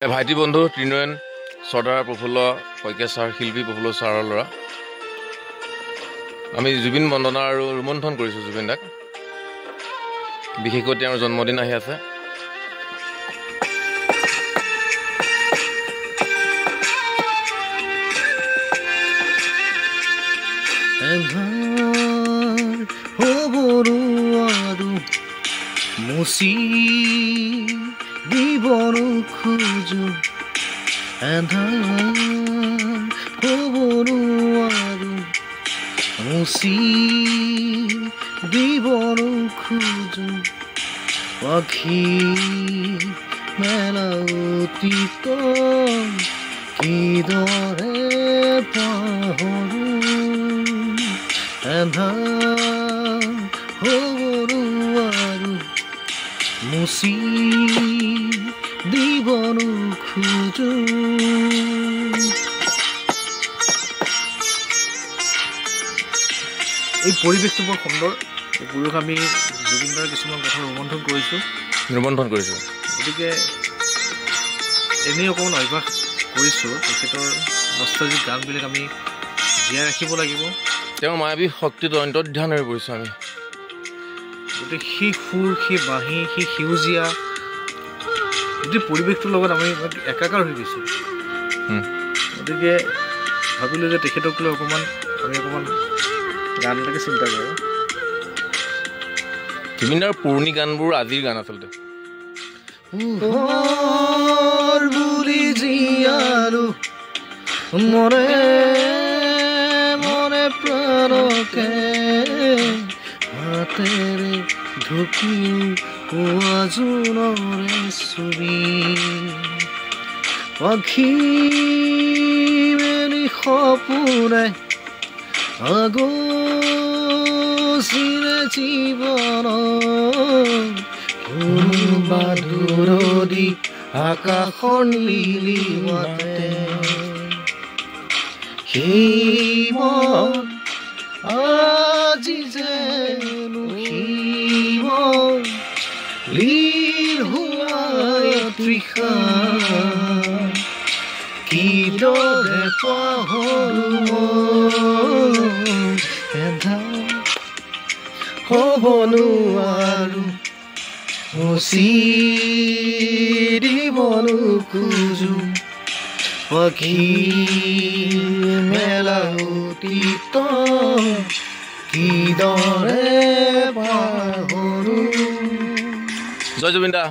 ভাইটি বন্ধু ত্ৰিনয়ন চৰ্দাৰ প্ৰফুল্ল শইকীয়া ছাৰ শিল্পী প্ৰফুল্ল ছাৰৰ ল'ৰা আমি জুবিন বন্দনা আৰু ৰোমন্থন কৰিছোঁ জুবিন দাক বিশেষকৈ তেওঁৰ জন্মদিন আহি আছে মুচি দিবনো খোজো এন্ধাৰ হ'বনো আৰু মুচি দিবনো খোজো পাখি মেলা অতীত কিদৰে পাহৰো এন্ধাৰ হ'বনো আৰু মুচি দিবনো খোজো এই পৰিৱেশটো বৰ সুন্দৰ এই পৰিৱেশ আমি জুবিনদাৰ কিছুমান কথা ৰোমন্থন কৰিছোঁ গতিকে এনেই অকণমান অভ্যাস কৰিছোঁ তেখেতৰ নষ্টালজিক গানবিলাক আমি জীয়াই ৰাখিব লাগিব তেওঁৰ মায়াবী শক্তিটো অন্তৰ্ধান হৈ পৰিছোঁ আমি গতিকে সেই সুৰ সেই বাঁহী সেই সেউজীয়া গোটেই পৰিৱেশটোৰ লগত আমি একাকাৰ হৈ গৈছোঁ গতিকে ভাবিলোঁ যে তেখেতক লৈ আমি অকণমান গান এটাকে চিন্তা কৰোঁ জুবিনদাৰ পুৰণি গানবোৰ আজিৰ গান আচলতে বুলি জীয়ালো মনে মনে প্ৰাণকে হাতেৰে ঢুকি পোৱা জোনৰে ছবি পাখি মেলি সপোনে আগচিৰে জীৱন কোনোবা দূৰদি আকাশৰ নীলি মাতে সেই মন আজি যেনো শিৱ লীল হোৱা তৃষা কিদৰে পাহৰো এন্ধাৰ হ'বনো আৰু মুচি দিবনো খোজো পাখি মেলা অতীত কিদৰে পাহৰো জয় জুবিন দা